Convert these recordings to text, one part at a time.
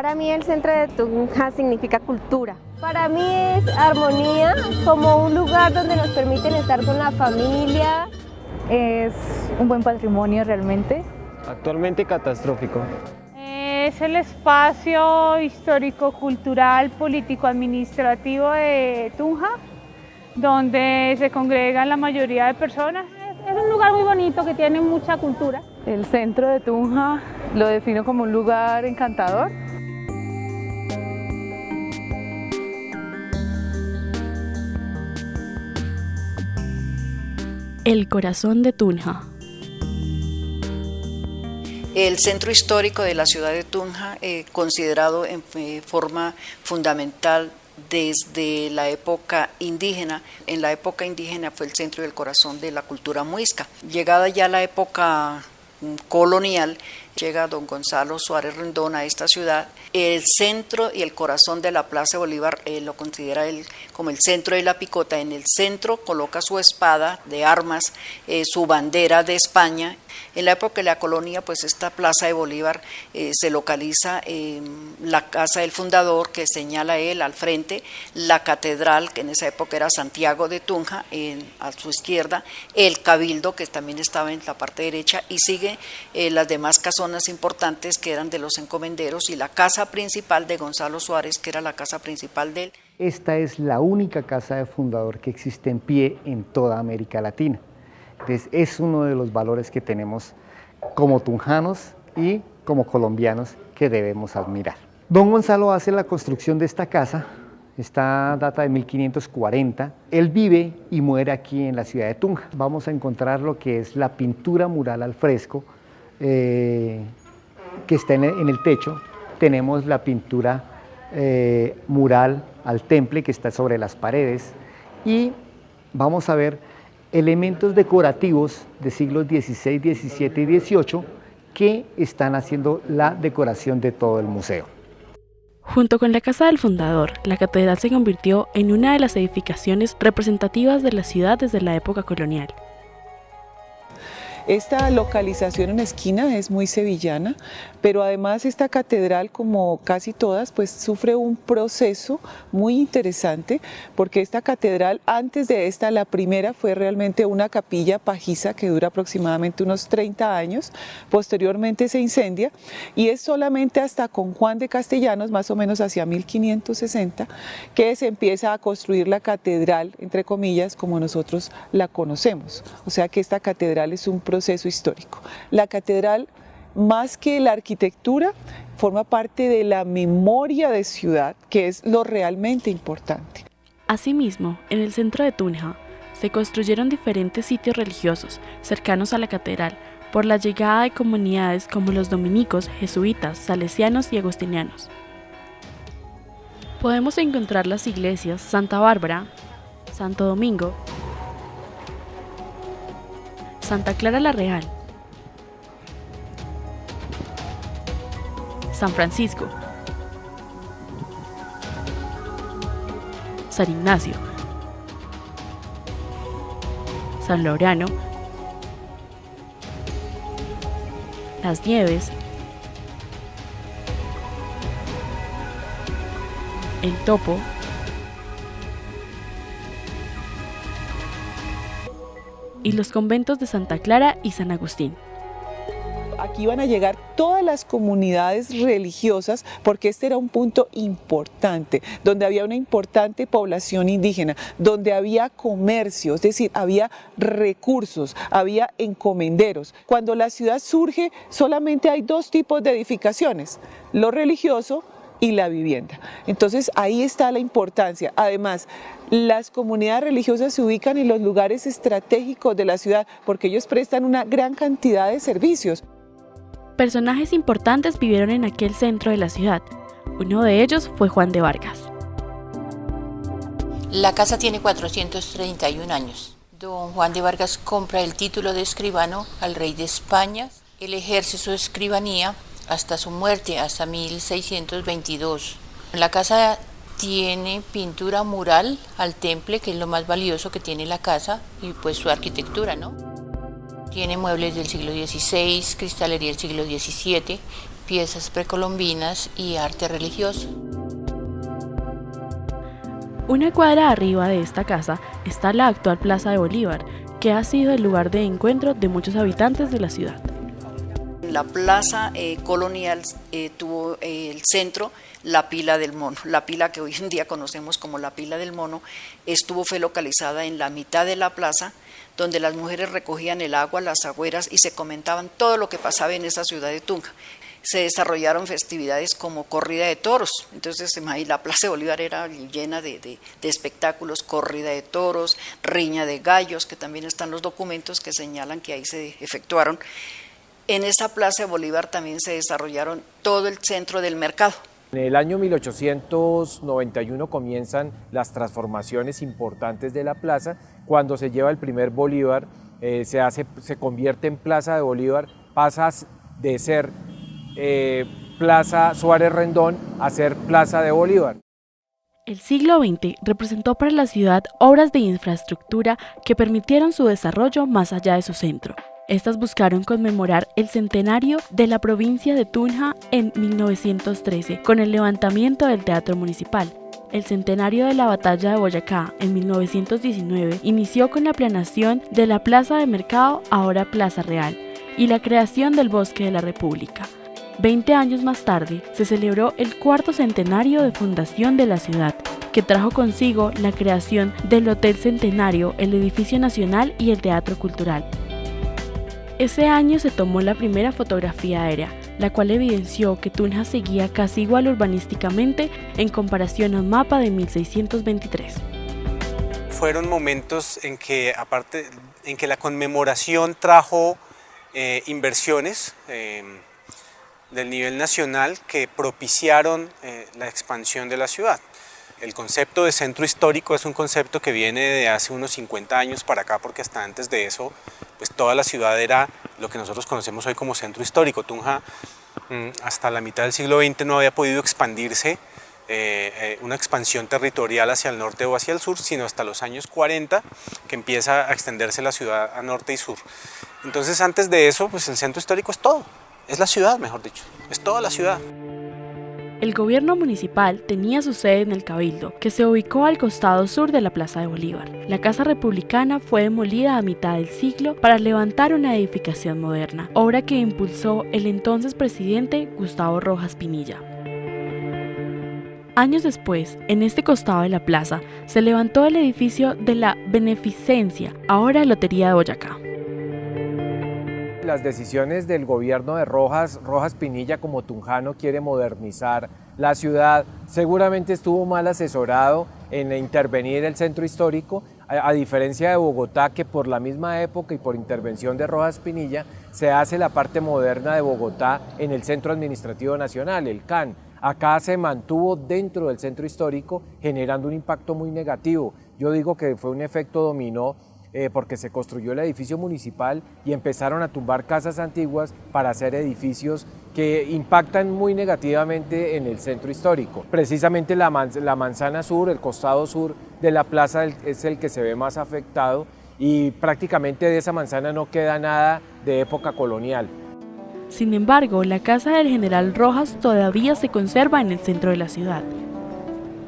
Para mí el centro de Tunja significa cultura. Para mí es armonía, como un lugar donde nos permiten estar con la familia. Es un buen patrimonio realmente. Actualmente catastrófico. Es el espacio histórico, cultural, político, administrativo de Tunja, donde se congregan la mayoría de personas. Es un lugar muy bonito que tiene mucha cultura. El centro de Tunja lo defino como un lugar encantador. El corazón de Tunja. El centro histórico de la ciudad de Tunja, considerado en forma fundamental desde la época indígena. En la época indígena fue el centro y el corazón de la cultura muisca. Llegada ya la época colonial, llega don Gonzalo Suárez Rendón a esta ciudad. El centro y el corazón de la Plaza Bolívar lo considera él como el centro de la picota. En el centro coloca su espada de armas, su bandera de España. En la época de la colonia, pues esta Plaza de Bolívar se localiza en la casa del fundador, que señala él al frente, la catedral, que en esa época era Santiago de Tunja, a su izquierda, el cabildo, que también estaba en la parte derecha, y sigue las demás casonas importantes que eran de los encomenderos, y la casa principal de Gonzalo Suárez, que era la casa principal de él. Esta es la única casa de fundador que existe en pie en toda América Latina. Entonces, es uno de los valores que tenemos como tunjanos y como colombianos que debemos admirar. Don Gonzalo hace la construcción de esta casa, esta data de 1540. Él vive y muere aquí en la ciudad de Tunja. Vamos a encontrar lo que es la pintura mural al fresco que está en el techo. Tenemos la pintura mural al temple que está sobre las paredes, y vamos a ver elementos decorativos de siglos XVI, XVII y XVIII que están haciendo la decoración de todo el museo. Junto con la casa del fundador, la catedral se convirtió en una de las edificaciones representativas de la ciudad desde la época colonial. Esta localización en esquina es muy sevillana, pero además esta catedral, como casi todas, pues sufre un proceso muy interesante, porque esta catedral, antes de esta, la primera, fue realmente una capilla pajiza que dura aproximadamente unos 30 años, posteriormente se incendia, y es solamente hasta con Juan de Castellanos, más o menos hacia 1560, que se empieza a construir la catedral, entre comillas, como nosotros la conocemos. O sea que esta catedral es un proceso histórico. La catedral, más que la arquitectura, forma parte de la memoria de ciudad, que es lo realmente importante. Asimismo, en el centro de Tunja se construyeron diferentes sitios religiosos cercanos a la catedral por la llegada de comunidades como los dominicos, jesuitas, salesianos y agustinianos. Podemos encontrar las iglesias Santa Bárbara, Santo Domingo, Santa Clara la Real, San Francisco, San Ignacio, San Laureano, Las Nieves, El Topo, y los conventos de Santa Clara y San Agustín. Aquí van a llegar todas las comunidades religiosas, porque este era un punto importante, donde había una importante población indígena, donde había comercio, es decir, había recursos, había encomenderos. Cuando la ciudad surge, solamente hay dos tipos de edificaciones, lo religioso y la vivienda. Entonces ahí está la importancia. Además, las comunidades religiosas se ubican en los lugares estratégicos de la ciudad porque ellos prestan una gran cantidad de servicios. Personajes importantes vivieron en aquel centro de la ciudad. Uno de ellos fue Juan de Vargas. La casa tiene 431 años. Don Juan de Vargas compra el título de escribano al rey de España. Él ejerce su escribanía hasta su muerte, hasta 1622. La casa tiene pintura mural al temple, que es lo más valioso que tiene la casa, y pues su arquitectura, ¿no? Tiene muebles del siglo XVI, cristalería del siglo XVII, piezas precolombinas y arte religioso. Una cuadra arriba de esta casa está la actual Plaza de Bolívar, que ha sido el lugar de encuentro de muchos habitantes de la ciudad. La plaza colonial tuvo el centro la pila del mono. La pila que hoy en día conocemos como la pila del mono fue localizada en la mitad de la plaza, donde las mujeres recogían el agua, las agüeras y se comentaban todo lo que pasaba en esa ciudad de Tunja. Se desarrollaron festividades como corrida de toros, entonces la Plaza de Bolívar era llena de espectáculos, corrida de toros, riña de gallos, que también están los documentos que señalan que ahí se efectuaron. En esa Plaza de Bolívar también se desarrollaron todo el centro del mercado. En el año 1891 comienzan las transformaciones importantes de la plaza. Cuando se lleva el primer Bolívar, se convierte en Plaza de Bolívar, pasa de ser Plaza Suárez Rendón a ser Plaza de Bolívar. El siglo XX representó para la ciudad obras de infraestructura que permitieron su desarrollo más allá de su centro. Estas buscaron conmemorar el centenario de la provincia de Tunja en 1913 con el levantamiento del Teatro Municipal. El centenario de la Batalla de Boyacá en 1919 inició con la planeación de la Plaza de Mercado, ahora Plaza Real, y la creación del Bosque de la República. 20 años más tarde se celebró el cuarto centenario de fundación de la ciudad, que trajo consigo la creación del Hotel Centenario, el Edificio Nacional y el Teatro Cultural. Ese año se tomó la primera fotografía aérea, la cual evidenció que Tunja seguía casi igual urbanísticamente en comparación a un mapa de 1623. Fueron momentos en que la conmemoración trajo inversiones del nivel nacional que propiciaron la expansión de la ciudad. El concepto de centro histórico es un concepto que viene de hace unos 50 años para acá, porque hasta antes de eso, pues toda la ciudad era lo que nosotros conocemos hoy como centro histórico. Tunja, hasta la mitad del siglo XX no había podido expandirse, una expansión territorial hacia el norte o hacia el sur, sino hasta los años 40 que empieza a extenderse la ciudad a norte y sur. Entonces, antes de eso, pues el centro histórico es todo, es la ciudad, mejor dicho, es toda la ciudad. El gobierno municipal tenía su sede en el Cabildo, que se ubicó al costado sur de la Plaza de Bolívar. La Casa Republicana fue demolida a mitad del siglo para levantar una edificación moderna, obra que impulsó el entonces presidente Gustavo Rojas Pinilla. Años después, en este costado de la plaza, se levantó el edificio de la Beneficencia, ahora Lotería de Boyacá. Las decisiones del gobierno de Rojas Pinilla como tunjano quiere modernizar la ciudad, seguramente estuvo mal asesorado en intervenir el centro histórico, a diferencia de Bogotá, que por la misma época y por intervención de Rojas Pinilla se hace la parte moderna de Bogotá en el Centro Administrativo Nacional, el CAN. Acá se mantuvo dentro del centro histórico generando un impacto muy negativo. Yo digo que fue un efecto dominó porque se construyó el edificio municipal y empezaron a tumbar casas antiguas para hacer edificios que impactan muy negativamente en el centro histórico. Precisamente la manzana sur, el costado sur de la plaza es el que se ve más afectado y prácticamente de esa manzana no queda nada de época colonial. Sin embargo, la casa del general Rojas todavía se conserva en el centro de la ciudad.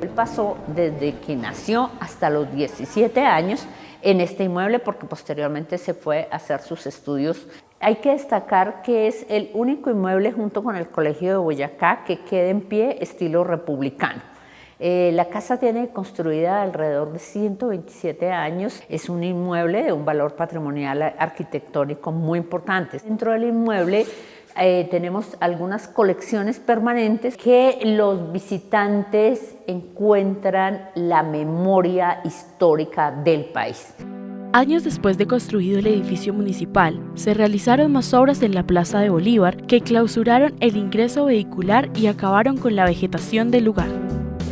Él pasó desde que nació hasta los 17 años en este inmueble porque posteriormente se fue a hacer sus estudios. Hay que destacar que es el único inmueble junto con el Colegio de Boyacá que queda en pie estilo republicano. La casa tiene construida alrededor de 127 años, es un inmueble de un valor patrimonial arquitectónico muy importante. Dentro del inmueble tenemos algunas colecciones permanentes que los visitantes encuentran la memoria histórica del país. Años después de construido el edificio municipal, se realizaron más obras en la Plaza de Bolívar que clausuraron el ingreso vehicular y acabaron con la vegetación del lugar.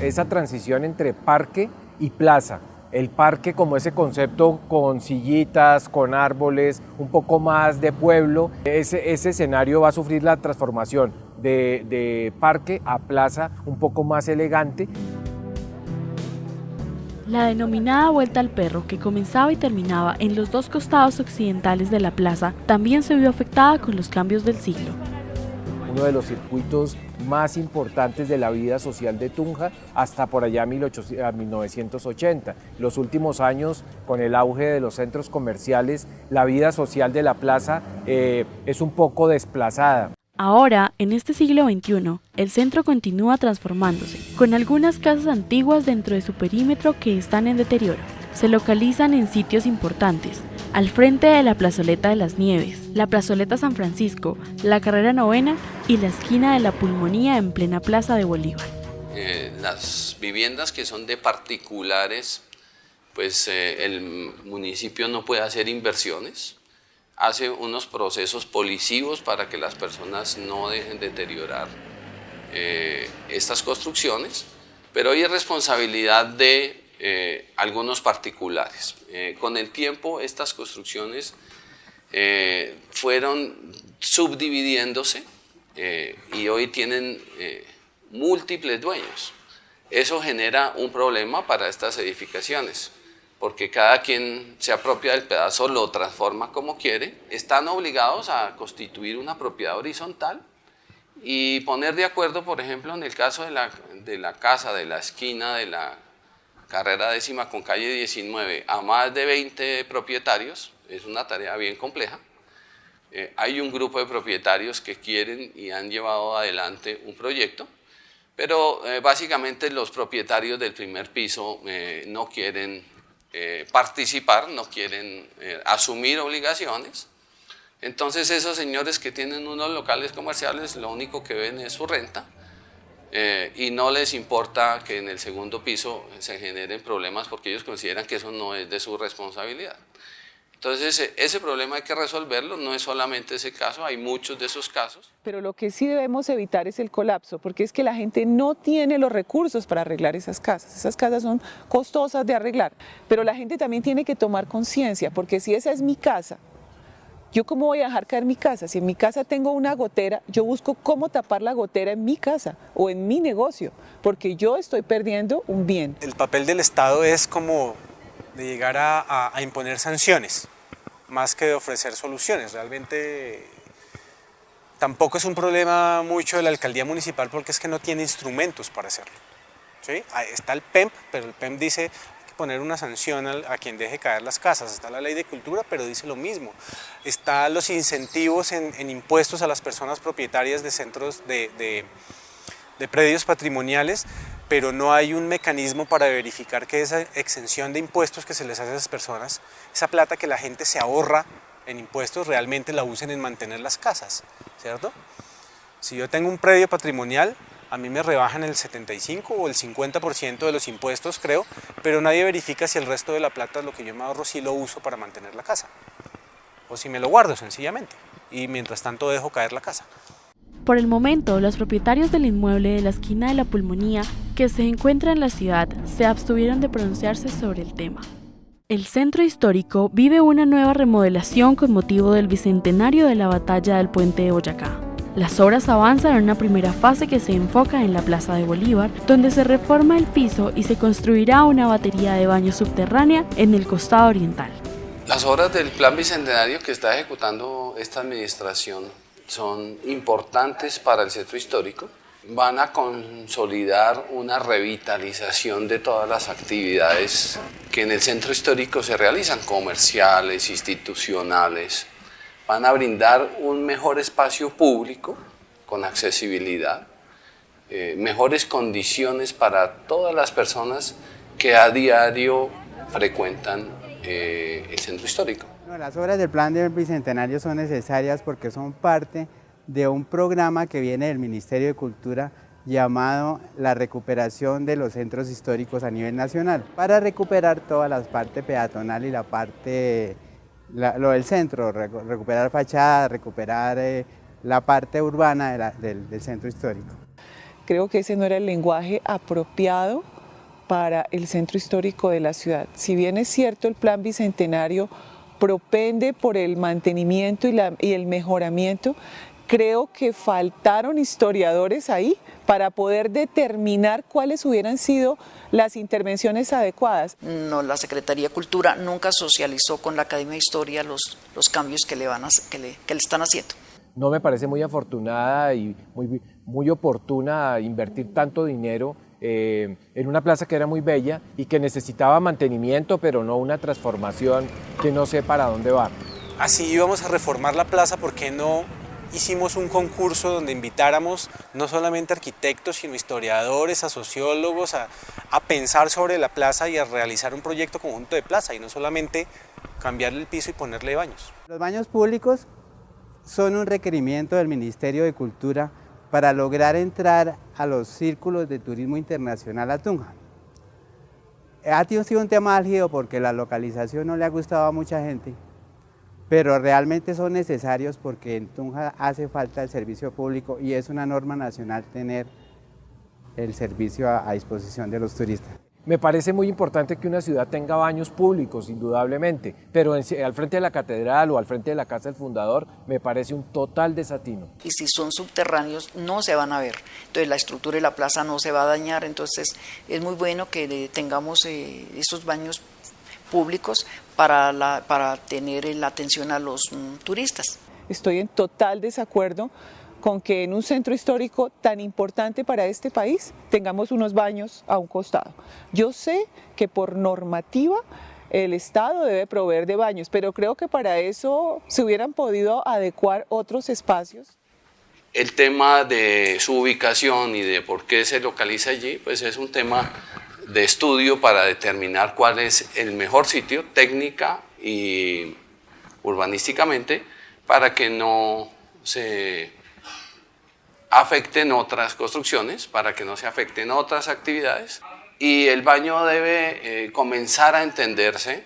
Esa transición entre parque y plaza, el parque como ese concepto con sillitas, con árboles, un poco más de pueblo, ese escenario va a sufrir la transformación de parque a plaza un poco más elegante. La denominada Vuelta al Perro, que comenzaba y terminaba en los dos costados occidentales de la plaza, también se vio afectada con los cambios del siglo. Uno de los circuitos más importantes de la vida social de Tunja hasta por allá 1980. Los últimos años, con el auge de los centros comerciales, la vida social de la plaza es un poco desplazada. Ahora, en este siglo XXI, el centro continúa transformándose, con algunas casas antiguas dentro de su perímetro que están en deterioro. Se localizan en sitios importantes, al frente de la Plazoleta de las Nieves, la Plazoleta San Francisco, la Carrera Novena y la esquina de la Pulmonía en plena Plaza de Bolívar. Las viviendas que son de particulares, pues el municipio no puede hacer inversiones, hace unos procesos policivos para que las personas no dejen deteriorar estas construcciones, pero hoy es responsabilidad de algunos particulares. Con el tiempo estas construcciones fueron subdividiéndose y hoy tienen múltiples dueños. Eso genera un problema para estas edificaciones, porque cada quien se apropia del pedazo, lo transforma como quiere. Están obligados a constituir una propiedad horizontal y poner de acuerdo, por ejemplo, en el caso de la casa, de la esquina de la Carrera 10ª con calle 19, a más de 20 propietarios. Es una tarea bien compleja. Hay un grupo de propietarios que quieren y han llevado adelante un proyecto, pero básicamente los propietarios del primer piso no quieren participar, no quieren asumir obligaciones. Entonces esos señores que tienen unos locales comerciales, lo único que ven es su renta y no les importa que en el segundo piso se generen problemas porque ellos consideran que eso no es de su responsabilidad. Entonces ese problema hay que resolverlo, no es solamente ese caso, hay muchos de esos casos. Pero lo que sí debemos evitar es el colapso, porque es que la gente no tiene los recursos para arreglar esas casas son costosas de arreglar, pero la gente también tiene que tomar conciencia, porque si esa es mi casa, ¿yo cómo voy a dejar caer mi casa? Si en mi casa tengo una gotera, yo busco cómo tapar la gotera en mi casa o en mi negocio, porque yo estoy perdiendo un bien. El papel del Estado es como de llegar a imponer sanciones, más que de ofrecer soluciones. Realmente tampoco es un problema mucho de la alcaldía municipal porque es que no tiene instrumentos para hacerlo. ¿Sí? Está el PEMP, pero el PEMP dice poner una sanción a quien deje caer las casas. Está la ley de cultura, pero dice lo mismo. Están los incentivos en impuestos a las personas propietarias de centros de predios patrimoniales, pero no hay un mecanismo para verificar que esa exención de impuestos que se les hace a esas personas, esa plata que la gente se ahorra en impuestos, realmente la usen en mantener las casas, ¿cierto? Si yo tengo un predio patrimonial, a mí me rebajan el 75 o el 50% de los impuestos, creo, pero nadie verifica si el resto de la plata, lo que yo me ahorro, sí lo uso para mantener la casa. O si me lo guardo, sencillamente, y mientras tanto dejo caer la casa. Por el momento, los propietarios del inmueble de la esquina de la Pulmonía, que se encuentra en la ciudad, se abstuvieron de pronunciarse sobre el tema. El centro histórico vive una nueva remodelación con motivo del bicentenario de la batalla del Puente de Boyacá. Las obras avanzan en una primera fase que se enfoca en la Plaza de Bolívar, donde se reforma el piso y se construirá una batería de baños subterránea en el costado oriental. Las obras del Plan Bicentenario que está ejecutando esta administración son importantes para el centro histórico. Van a consolidar una revitalización de todas las actividades que en el centro histórico se realizan, comerciales, institucionales. Van a brindar un mejor espacio público con accesibilidad, mejores condiciones para todas las personas que a diario frecuentan el centro histórico. Las obras del Plan del Bicentenario son necesarias porque son parte de un programa que viene del Ministerio de Cultura llamado la recuperación de los centros históricos a nivel nacional, para recuperar toda la parte peatonal y la parte, lo del centro, recuperar fachadas, recuperar la parte urbana del centro histórico. Creo que ese no era el lenguaje apropiado para el centro histórico de la ciudad. Si bien es cierto, el Plan Bicentenario propende por el mantenimiento y el mejoramiento, creo que faltaron historiadores ahí para poder determinar cuáles hubieran sido las intervenciones adecuadas. No, la Secretaría de Cultura nunca socializó con la Academia de Historia los cambios que le están haciendo. No me parece muy afortunada y muy oportuna invertir tanto dinero en una plaza que era muy bella y que necesitaba mantenimiento, pero no una transformación que no sé para dónde va. Así íbamos a reformar la plaza, ¿por qué no hicimos un concurso donde invitáramos no solamente arquitectos, sino historiadores, a sociólogos, a pensar sobre la plaza y a realizar un proyecto conjunto de plaza y no solamente cambiarle el piso y ponerle baños? Los baños públicos son un requerimiento del Ministerio de Cultura para lograr entrar a los círculos de turismo internacional a Tunja. Ha sido un tema álgido porque la localización no le ha gustado a mucha gente, pero realmente son necesarios porque en Tunja hace falta el servicio público y es una norma nacional tener el servicio a disposición de los turistas. Me parece muy importante que una ciudad tenga baños públicos, indudablemente, pero al frente de la catedral o al frente de la casa del fundador me parece un total desatino. Y si son subterráneos no se van a ver, entonces la estructura de la plaza no se va a dañar, entonces es muy bueno que tengamos esos baños públicos para tener la atención a los turistas. Estoy en total desacuerdo con que en un centro histórico tan importante para este país tengamos unos baños a un costado. Yo sé que por normativa el Estado debe proveer de baños, pero creo que para eso se hubieran podido adecuar otros espacios. El tema de su ubicación y de por qué se localiza allí, pues es un tema de estudio para determinar cuál es el mejor sitio técnica y urbanísticamente para que no se afecten otras construcciones, para que no se afecten otras actividades. Y el baño debe comenzar a entenderse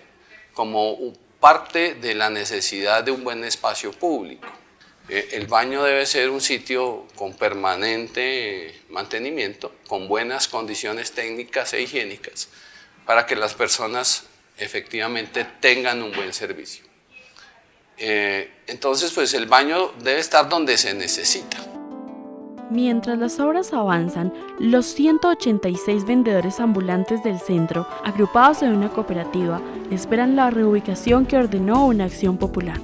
como parte de la necesidad de un buen espacio público. El baño debe ser un sitio con permanente mantenimiento, con buenas condiciones técnicas e higiénicas, para que las personas efectivamente tengan un buen servicio. Entonces, pues el baño debe estar donde se necesita. Mientras las obras avanzan, los 186 vendedores ambulantes del centro, agrupados en una cooperativa, esperan la reubicación que ordenó una acción popular.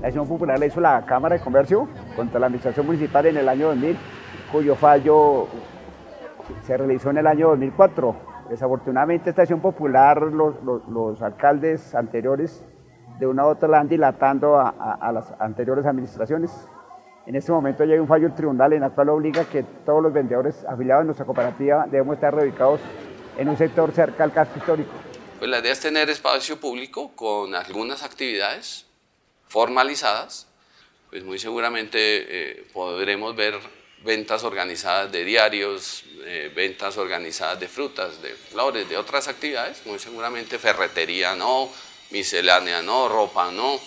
La acción popular la hizo la Cámara de Comercio contra la Administración Municipal en el año 2000, cuyo fallo se realizó en el año 2004. Desafortunadamente esta acción popular, los alcaldes anteriores de una u otra la han dilatando a las anteriores administraciones. En este momento llega un fallo del tribunal en el cual obliga que todos los vendedores afiliados a nuestra cooperativa debemos estar reubicados en un sector cerca al casco histórico. Pues la idea es tener espacio público con algunas actividades formalizadas, pues muy seguramente podremos ver ventas organizadas de diarios, ventas organizadas de frutas, de flores, de otras actividades, muy seguramente ferretería no, miscelánea no, ropa no,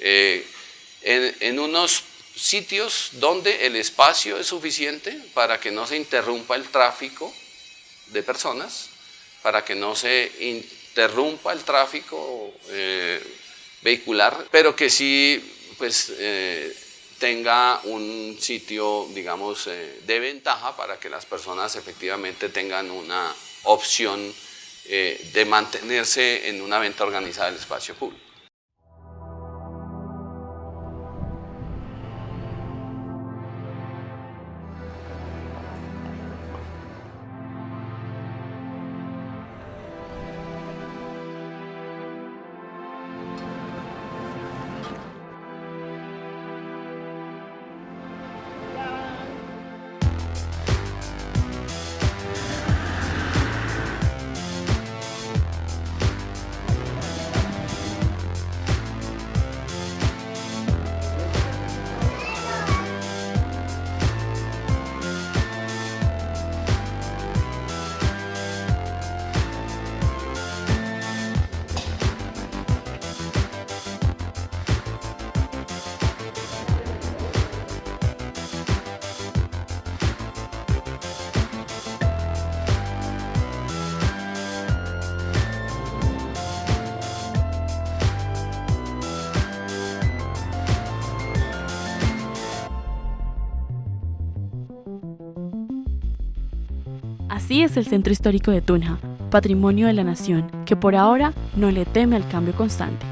en unos sitios donde el espacio es suficiente para que no se interrumpa el tráfico de personas, para que no se interrumpa el tráfico vehicular, pero que sí pues, tenga un sitio, digamos, de ventaja para que las personas efectivamente tengan una opción de mantenerse en una venta organizada del espacio público. Así es el Centro Histórico de Tunja, patrimonio de la nación, que por ahora no le teme al cambio constante.